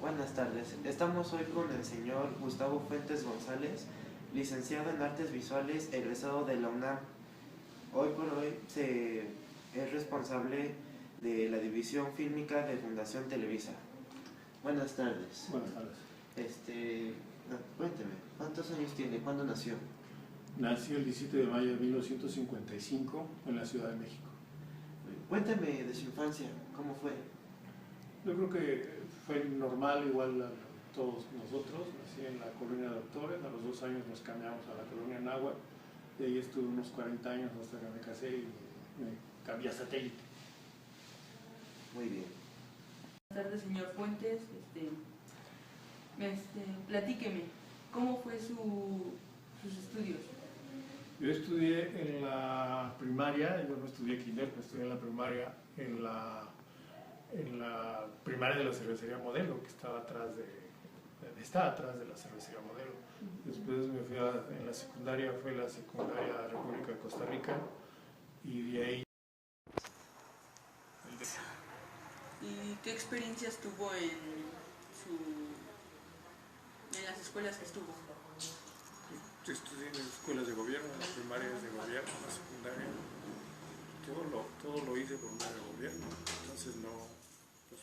Buenas tardes. Estamos hoy con el señor Gustavo Fuentes González, licenciado en Artes Visuales, egresado de la UNAM. Hoy por hoy es responsable de la división fílmica de Fundación Televisa. Buenas tardes. Buenas tardes. Cuénteme, ¿cuántos años tiene? ¿Cuándo nació? Nací el 17 de mayo de 1955 en la Ciudad de México. Cuénteme de su infancia, ¿cómo fue? Yo creo que fue normal, igual a todos nosotros. Nací en la colonia de Doctores, a los 2 años nos cambiamos a la colonia Náhuatl, y ahí estuve unos 40 años hasta que me casé y me cambié a Satélite. Muy bien. Buenas tardes, señor Fuentes. Platíqueme, ¿cómo fue sus estudios? Yo estudié en la primaria, yo no estudié kinder, pero estudié en la primaria, en la primaria de la cervecería Modelo, que está atrás de la cervecería Modelo. Después me fui en la secundaria, fue la secundaria República de Costa Rica, y de ahí... ¿Y qué experiencias tuvo en las escuelas que estuvo? Estudié en escuelas de gobierno, en las primarias de gobierno, en la secundaria. Todo lo hice por medio de gobierno, entonces no, pues,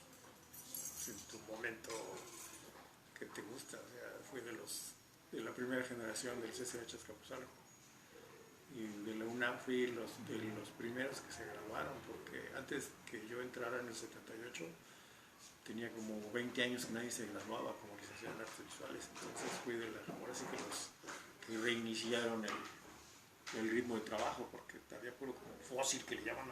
en tu momento que te gusta, o sea, fui de la primera generación del CCH Azcapotzalco, y de la UNAM fui de los primeros que se graduaron, porque antes que yo entrara en el 78 tenía como 20 años que nadie se graduaba como licenciado en artes visuales, entonces fui ahora sí que los que reiniciaron el ritmo de trabajo, porque había puro como fósil que le llaman,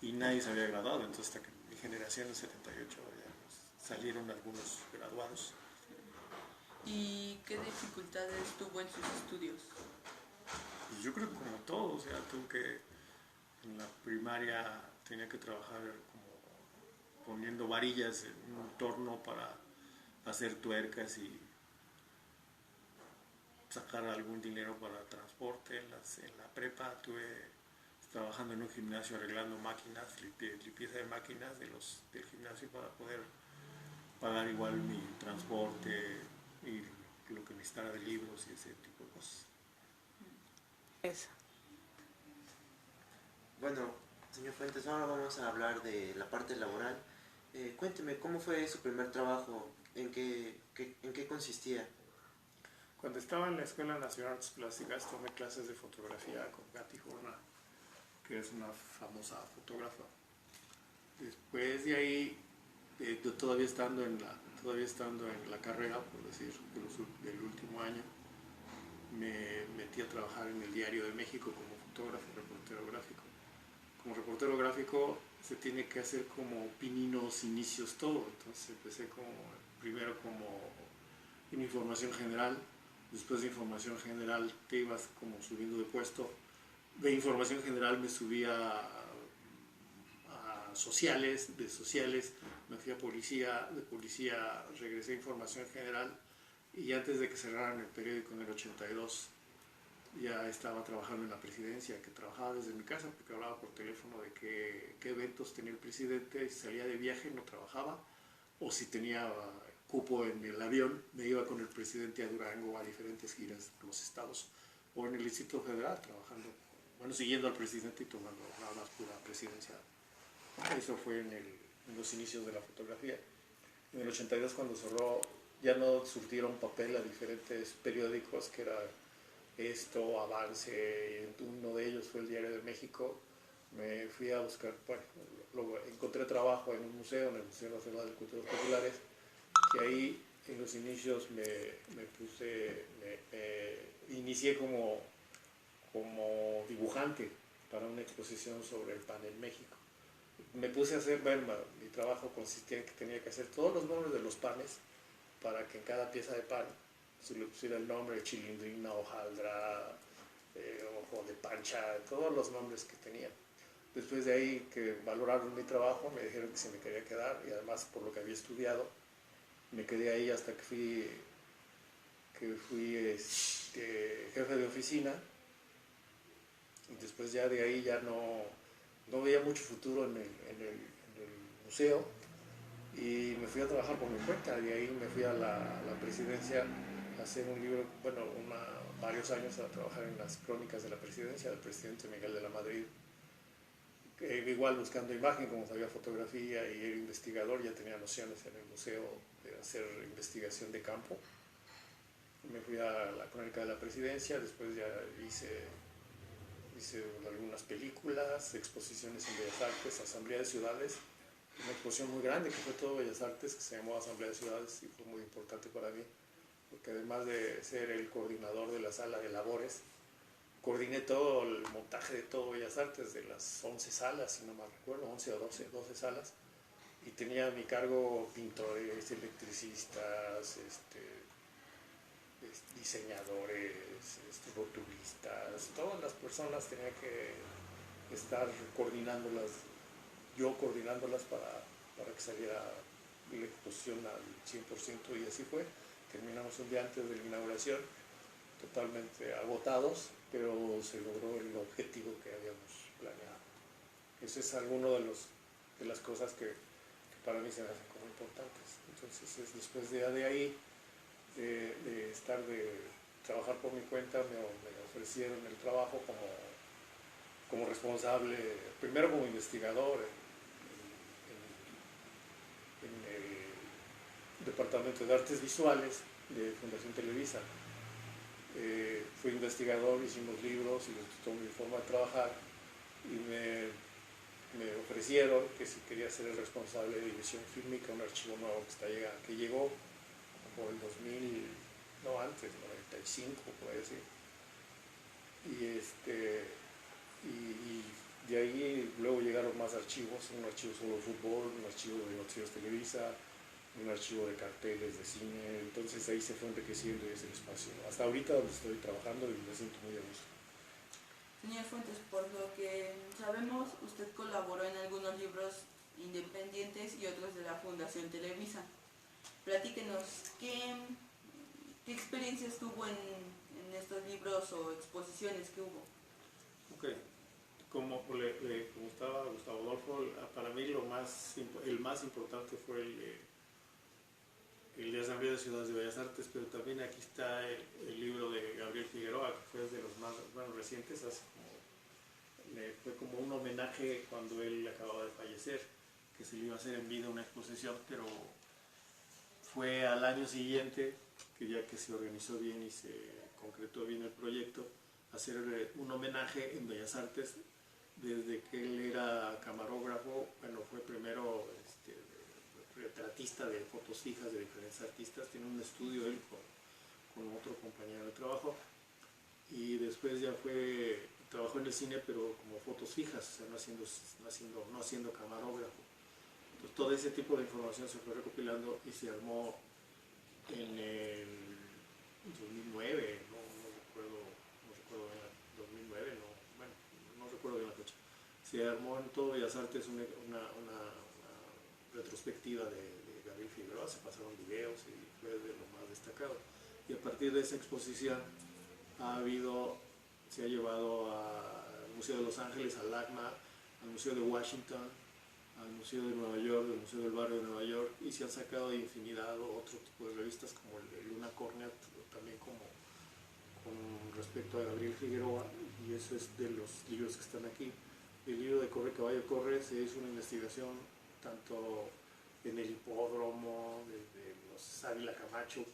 y nadie se había graduado. Entonces hasta que mi generación en 78 ya salieron algunos graduados. ¿Y qué dificultades tuvo en sus estudios? Y yo creo que como todo, o sea, en la primaria tenía que trabajar como poniendo varillas en un torno para hacer tuercas y sacar algún dinero para transporte. En la prepa estuve trabajando en un gimnasio arreglando máquinas, limpieza de máquinas del gimnasio para poder pagar igual mi transporte y lo que necesitara de libros y ese tipo de cosas. Bueno, señor Fuentes, ahora vamos a hablar de la parte laboral. Cuénteme, ¿cómo fue su primer trabajo? ¿En qué consistía? Cuando estaba en la Escuela Nacional de Artes Plásticas tomé clases de fotografía con Gatti Horna, que es una famosa fotógrafa. Después de ahí, todavía estando en la carrera, por decir, del último año, me metí a trabajar en el Diario de México como fotógrafo, reportero gráfico. Como reportero gráfico se tiene que hacer como pininos, inicios, todo. Entonces empecé primero como en información general. Después de información general te ibas como subiendo de puesto. De información general me subía a sociales, de sociales me fui a policía, de policía regresé a información general, y antes de que cerraran el periódico en el 82 ya estaba trabajando en la presidencia, que trabajaba desde mi casa porque hablaba por teléfono de qué eventos tenía el presidente. Si salía de viaje no trabajaba, o si tenía cupo en el avión, me iba con el presidente a Durango a diferentes giras por los estados, o en el Distrito Federal trabajando, siguiendo al presidente y tomando nada más pura presidencial. Eso fue en los inicios de la fotografía. En el 82, cuando cerró, ya no surtieron papel a diferentes periódicos, que era Esto, Avance, y uno de ellos fue el Diario de México. Me fui a buscar, encontré trabajo en un museo, en el Museo Nacional de Culturas Populares, que ahí en los inicios me inicié como dibujante para una exposición sobre el pan en México. Me puse a hacer, mi trabajo consistía en que tenía que hacer todos los nombres de los panes para que en cada pieza de pan se le pusiera el nombre, chilindrina, hojaldra, ojo de pancha, todos los nombres que tenía. Después de ahí, que valoraron mi trabajo, me dijeron que se me quería quedar, y además por lo que había estudiado, me quedé ahí hasta que fui jefe de oficina, y después ya de ahí ya no veía mucho futuro en el museo, y me fui a trabajar por mi cuenta. De ahí me fui a la presidencia a hacer un libro, bueno, varios años a trabajar en las crónicas de la presidencia del presidente Miguel de la Madrid. Igual buscando imagen, como sabía fotografía y era investigador, ya tenía nociones en el museo de hacer investigación de campo. Me fui a la crónica de la presidencia, después ya hice algunas películas, exposiciones en Bellas Artes, Asamblea de Ciudades, una exposición muy grande que fue todo Bellas Artes, que se llamó Asamblea de Ciudades y fue muy importante para mí, porque además de ser el coordinador de la sala de labores, coordiné todo el montaje de todo Bellas Artes, de las 11 salas, si no mal recuerdo, 11 o 12 salas, y tenía a mi cargo pintores, electricistas, diseñadores, rotulistas, todas las personas tenían que estar coordinándolas, yo coordinándolas para que saliera la exposición al 100%, y así fue. Terminamos un día antes de la inauguración, totalmente agotados, pero se logró el objetivo que habíamos planeado. Eso es alguno de las cosas que para mí se me hacen como importantes. Entonces, después de ahí, de trabajar por mi cuenta, me ofrecieron el trabajo como responsable, primero como investigador en el Departamento de Artes Visuales de Fundación Televisa. Fui investigador, hicimos libros y les gustó mi forma de trabajar y me ofrecieron que si quería ser el responsable de división fílmica, un archivo nuevo que llegó por el 2000, no antes, 95, por ahí así. Y de ahí luego llegaron más archivos, un archivo solo de fútbol, un archivo de noticias Televisa, un archivo de carteles de cine. Entonces ahí se fue enriqueciendo ese espacio, hasta ahorita donde estoy trabajando, y me siento muy a gusto. Señor Fuentes, por lo que sabemos, usted colaboró en algunos libros independientes y otros de la Fundación Televisa. Platíquenos, ¿qué experiencias tuvo en estos libros o exposiciones que hubo? Ok, como estaba Gustavo Adolfo, para mí el más importante fue el de Asamblea de Ciudades de Bellas Artes, pero también aquí está el libro de Gabriel Figueroa, que fue de los más recientes, fue como un homenaje cuando él acababa de fallecer, que se le iba a hacer en vida una exposición, pero fue al año siguiente, que ya que se organizó bien y se concretó bien el proyecto, hacer un homenaje en Bellas Artes desde que él era camarógrafo. Bueno, fue primero retratista de fotos fijas de diferentes artistas, tiene un estudio él con otro compañero de trabajo, y después ya trabajó en el cine, pero como fotos fijas, o sea, no haciendo camarógrafo. Entonces, todo ese tipo de información se fue recopilando y se armó en el 2009, no recuerdo bien, 2009, no recuerdo bien la fecha. Se armó en todo Bellas Artes una retrospectiva de Gabriel Figueroa, se pasaron videos y fue de lo más destacado. Y a partir de esa exposición se ha llevado al Museo de Los Ángeles, al ACMA, al Museo de Washington, al Museo de Nueva York, al Museo del Barrio de Nueva York, y se han sacado de infinidad otro tipo de revistas como el Luna Cornea, también con respecto a Gabriel Figueroa, y eso es de los libros que están aquí. El libro de Corre Caballo Corre se hizo una investigación tanto en el hipódromo de los Ávila Camacho,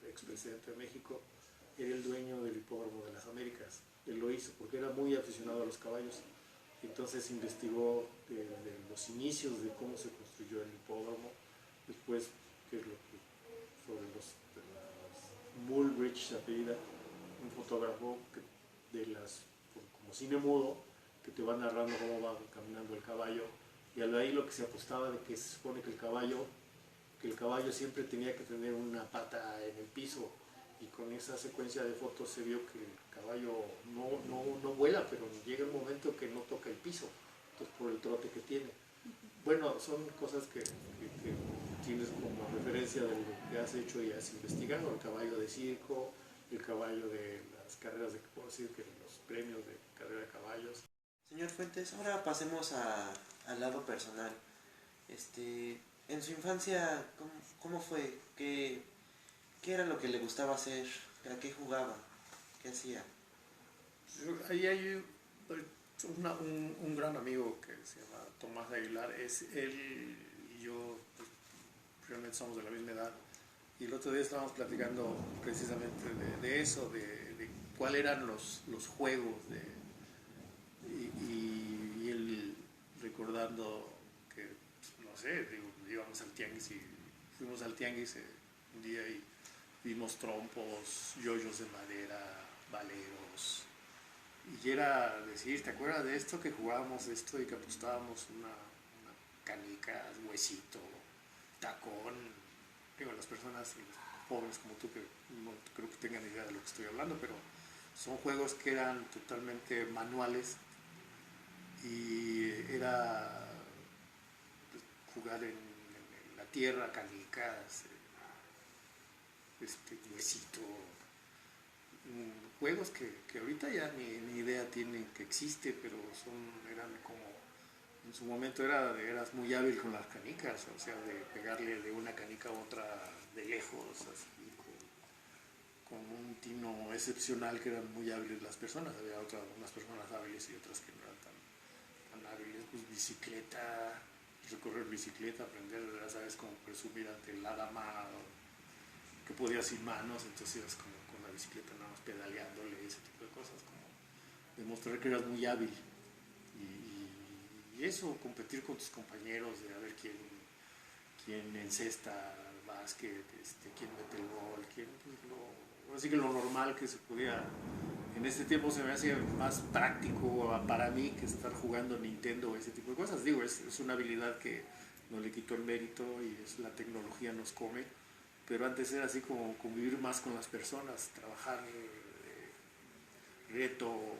expresidente de México, era el dueño del hipódromo de las Américas. Él lo hizo porque era muy aficionado a los caballos. Entonces investigó de los inicios de cómo se construyó el hipódromo, después sobre los Mulbridge se apellida, un fotógrafo como cine mudo, que te va narrando cómo va caminando el caballo, y al ahí lo que se apostaba de que se supone que el caballo siempre tenía que tener una pata en el piso, y con esa secuencia de fotos se vio que el caballo no vuela, pero llega un momento que no toca el piso, entonces por el trote que tiene. Bueno, son cosas que tienes como referencia de lo que has hecho y has investigado: el caballo de circo, el caballo de las carreras puedo decir que los premios de carrera de caballos. Señor Fuentes, ahora pasemos al lado personal. En su infancia, ¿cómo fue? ¿Qué era lo que le gustaba hacer? ¿A qué jugaba? ¿Qué hacía? Ahí hay un gran amigo que se llama Tomás Aguilar. Él y yo pues, realmente somos de la misma edad. Y el otro día estábamos platicando precisamente de eso, de cuáles eran los juegos. Y él recordando que, pues, no sé, íbamos al tianguis y fuimos al tianguis un día y vimos trompos, yoyos de madera, valeros. Y era decir, ¿te acuerdas de esto que jugábamos esto y que apostábamos una canica, huesito, tacón? Digo, las personas pobres como tú que no creo que tengan idea de lo que estoy hablando, pero son juegos que eran totalmente manuales y era pues, jugar en la tierra, canicas, huesito, juegos que ahorita ya ni idea tienen que existe, pero eran como, en su momento eras muy hábil con las canicas, o sea, de pegarle de una canica a otra de lejos, así, con un tino excepcional que eran muy hábiles las personas. Había unas personas hábiles y otras que no eran tan hábiles. Pues bicicleta, recorrer bicicleta, aprender, ya sabes, como presumir ante la dama que podía sin manos, entonces ibas como con la bicicleta nada más pedaleándole, ese tipo de cosas, como demostrar que eras muy hábil. Y eso, competir con tus compañeros, de a ver quién encesta básquet, quién mete el gol, así que lo normal que se podía. En este tiempo se me hace más práctico para mí que estar jugando Nintendo o ese tipo de cosas. Digo, es una habilidad que no le quito el mérito y la tecnología nos come, pero antes era así como convivir más con las personas, trabajar reto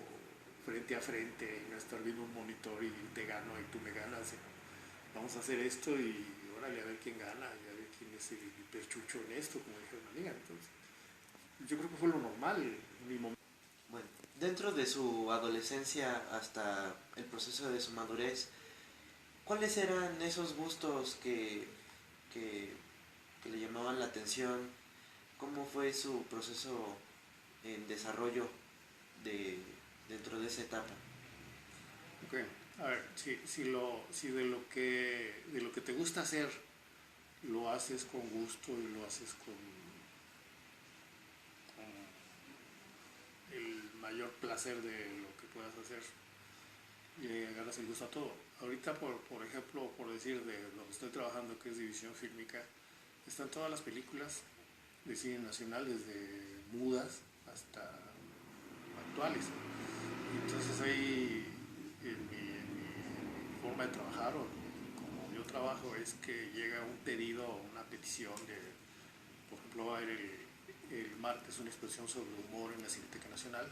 frente a frente y no estar viendo un monitor y te gano y tú me ganas. Vamos a hacer esto y órale a ver quién gana y a ver quién es el hiperchucho en esto, como dijo una amiga. Entonces, yo creo que fue lo normal en mi momento. Bueno, dentro de su adolescencia hasta el proceso de su madurez, ¿cuáles eran esos gustos que, que le llamaban la atención? ¿Cómo fue su proceso en desarrollo de, dentro de esa etapa? Ok, a ver, si de lo que te gusta hacer lo haces con gusto y lo haces con el mayor placer de lo que puedas hacer, y agarras el gusto a todo. Ahorita, por ejemplo, por decir de lo que estoy trabajando, que es división fílmica, están todas las películas de cine nacional, desde mudas hasta actuales. Entonces ahí en mi forma de trabajar o como yo trabajo es que llega un pedido o una petición de, por ejemplo, va a haber el martes una exposición sobre humor en la Cineteca Nacional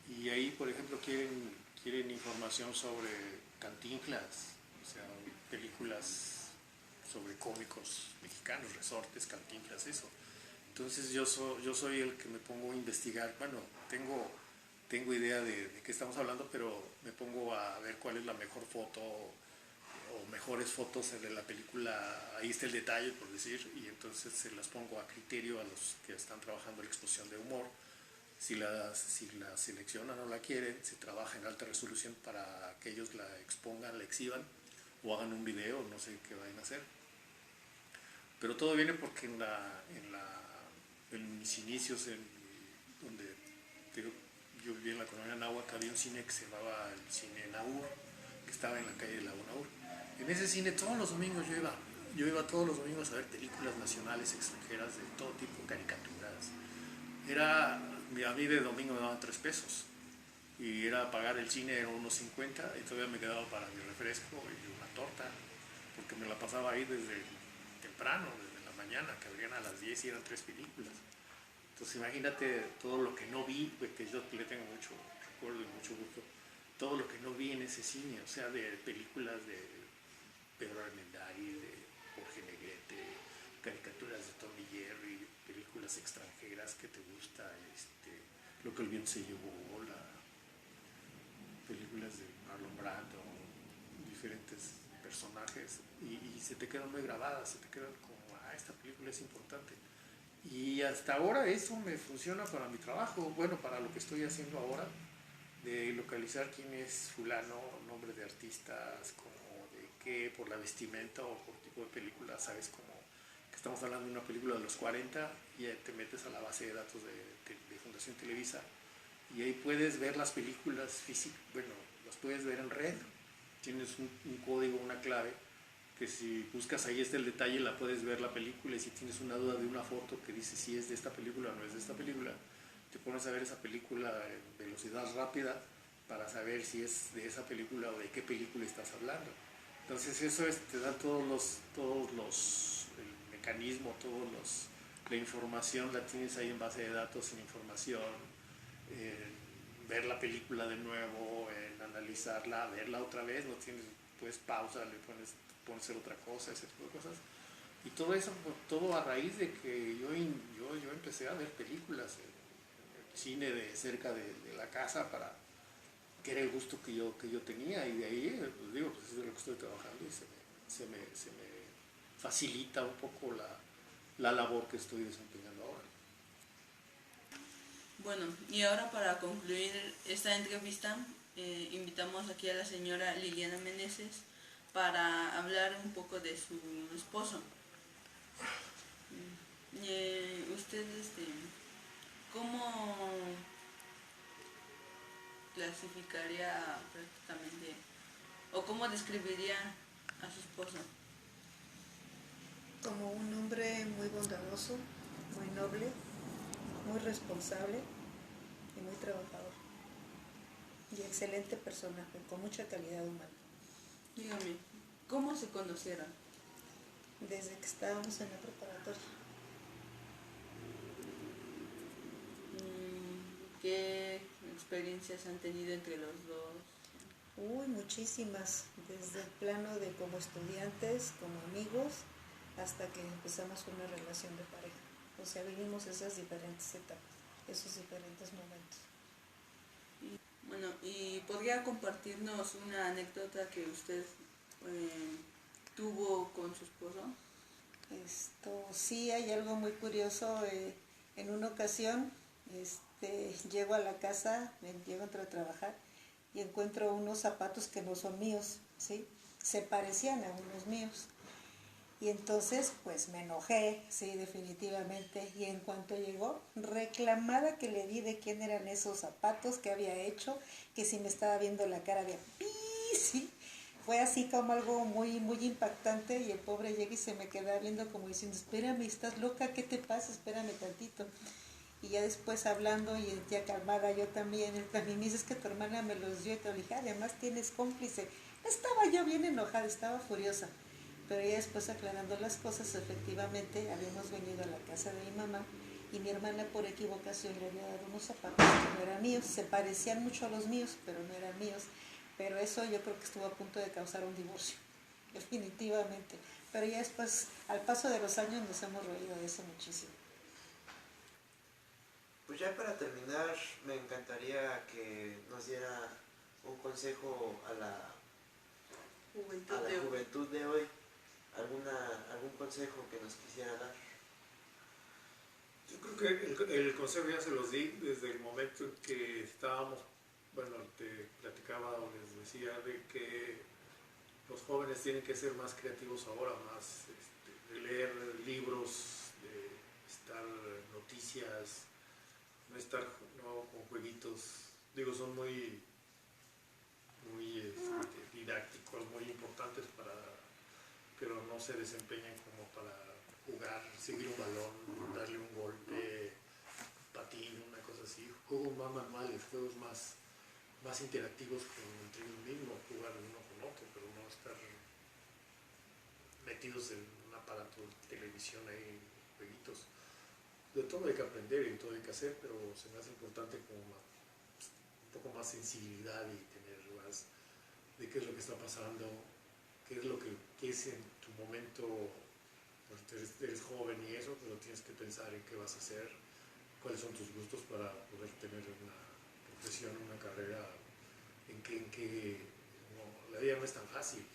y ahí, por ejemplo, quieren información sobre Cantinflas, o sea, películas sobre cómicos mexicanos, Resortes, Cantinflas, eso. Entonces yo soy el que me pongo a investigar. Bueno, tengo idea de qué estamos hablando, pero me pongo a ver cuál es la mejor foto o mejores fotos de la película. Ahí está el detalle, por decir, y entonces se las pongo a criterio a los que están trabajando la exposición de humor. Si la seleccionan o la quieren, se trabaja en alta resolución para que ellos la expongan, la exhiban o hagan un video, no sé qué vayan a hacer. Pero todo viene porque en mis inicios, donde yo vivía en la colonia Nahuac, había un cine que se llamaba el Cine Naur, que estaba en la calle de Lago Naur. En ese cine todos los domingos yo iba todos los domingos a ver películas nacionales, extranjeras, de todo tipo, caricaturas. A mí de domingo me daban 3 pesos y era pagar el cine era unos 50 y todavía me quedaba para mi refresco y una torta, porque me la pasaba ahí desde temprano, desde la mañana, que abrían a las 10 y eran 3 películas. Entonces imagínate todo lo que no vi, que yo le tengo mucho recuerdo y mucho gusto, todo lo que no vi en ese cine, o sea, de películas de Pedro Armendáriz, de Jorge Negrete, caricaturas de Tom y Jerry, películas extranjeras que te gusta, Lo que el viento se llevó, películas de Marlon Brando, diferentes personajes y se te quedan muy grabadas, se te quedan como, esta película es importante. Y hasta ahora eso me funciona para mi trabajo, bueno, para lo que estoy haciendo ahora, de localizar quién es fulano, nombre de artistas, como de qué, por la vestimenta o por tipo de película, sabes como que estamos hablando de una película de los 40 y te metes a la base de datos de Fundación Televisa y ahí puedes ver las películas físicas, bueno, las puedes ver en red, tienes un código, una clave, que si buscas ahí está el detalle, la puedes ver la película y si tienes una duda de una foto que dice si es de esta película o no es de esta película, te pones a ver esa película en velocidad rápida para saber si es de esa película o de qué película estás hablando. Entonces eso te da el mecanismo, la información la tienes ahí en base de datos, en información, ver la película de nuevo, en analizarla, verla otra vez, no tienes, pues pausa, le pones hacer otra cosa, ese tipo de cosas. Y todo eso, todo a raíz de que yo empecé a ver películas en el cine de cerca de la casa para que era el gusto que yo tenía y de ahí, pues digo, pues es de lo que estoy trabajando y se me facilita un poco la labor que estoy desempeñando ahora. Bueno, y ahora para concluir esta entrevista, invitamos aquí a la señora Liliana Meneses para hablar un poco de su esposo. ¿Usted cómo clasificaría prácticamente o cómo describiría a su esposo? Como un hombre muy bondadoso, muy noble, muy responsable y muy trabajador. Y excelente personaje, con mucha calidad humana. Dígame, ¿cómo se conocieron? Desde que estábamos en la preparatoria. ¿Qué experiencias han tenido entre los dos? Muchísimas, desde el plano de como estudiantes, como amigos, hasta que empezamos una relación de pareja. O sea, vivimos esas diferentes etapas, esos diferentes momentos. Bueno, ¿y podría compartirnos una anécdota que usted tuvo con su esposo? Sí, hay algo muy curioso. En una ocasión, llego a la casa, entro a trabajar y encuentro unos zapatos que no son míos, ¿sí? Se parecían a unos míos. Y entonces, pues me enojé, sí, definitivamente. Y en cuanto llegó, reclamada que le di de quién eran esos zapatos, que había hecho, que si me estaba viendo la cara de ¡pi! Sí. Fue así como algo muy, muy impactante y el pobre llega y se me queda viendo como diciendo, espérame, ¿estás loca? ¿Qué te pasa? Espérame tantito. Y ya después hablando y ya calmada yo también, él también me dice, es que tu hermana me los dio y te dije, además tienes cómplice. Estaba yo bien enojada, estaba furiosa. Pero ya después aclarando las cosas, efectivamente habíamos venido a la casa de mi mamá y mi hermana por equivocación le había dado unos zapatos que no eran míos, se parecían mucho a los míos, pero no eran míos. Pero eso yo creo que estuvo a punto de causar un divorcio, definitivamente. Pero ya después, al paso de los años, nos hemos reído de eso muchísimo. Pues ya para terminar, me encantaría que nos diera un consejo a la juventud de hoy. ¿Algún consejo que nos quisiera dar? Yo creo que el consejo ya se los di desde el momento en que estábamos, bueno, te platicaba o les decía de que los jóvenes tienen que ser más creativos ahora, más de leer libros, de estar noticias, no con jueguitos, digo, son muy didácticos, muy importantes pero no se desempeñan como para jugar, seguir un balón, darle un golpe, patín, una cosa así, juegos más manuales, juegos más interactivos entre uno mismo, jugar uno con otro, pero no estar metidos en un aparato de televisión ahí, jueguitos. De todo hay que aprender y de todo hay que hacer, pero se me hace importante como un poco más sensibilidad y tener más de qué es lo que está pasando, qué es en tu momento, pues eres joven y eso, pero tienes que pensar en qué vas a hacer, cuáles son tus gustos para poder tener una profesión, una carrera en que no, la vida no es tan fácil,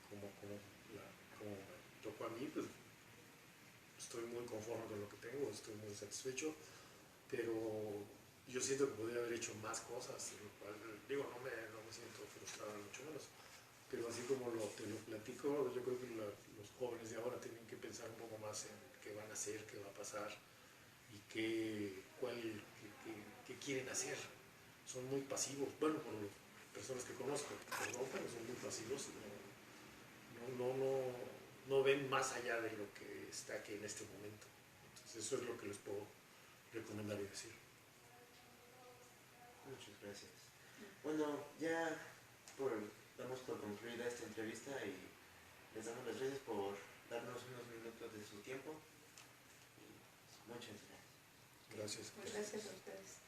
como me tocó a mí, pues estoy muy conforme con lo que tengo, estoy muy satisfecho, pero yo siento que podría haber hecho más cosas, lo cual, no me siento frustrado, mucho menos. Pero así como te lo platico, yo creo que los jóvenes de ahora tienen que pensar un poco más en qué van a hacer, qué va a pasar y qué quieren hacer. Son muy pasivos, bueno, por las personas que conozco, perdón, pero son muy pasivos y no ven más allá de lo que está aquí en este momento. Entonces eso es lo que les puedo recomendar y decir. Muchas gracias. Bueno, ya damos por concluida esta entrevista y les damos las gracias por darnos unos minutos de su tiempo. Muchas gracias. Gracias. Gracias a ustedes.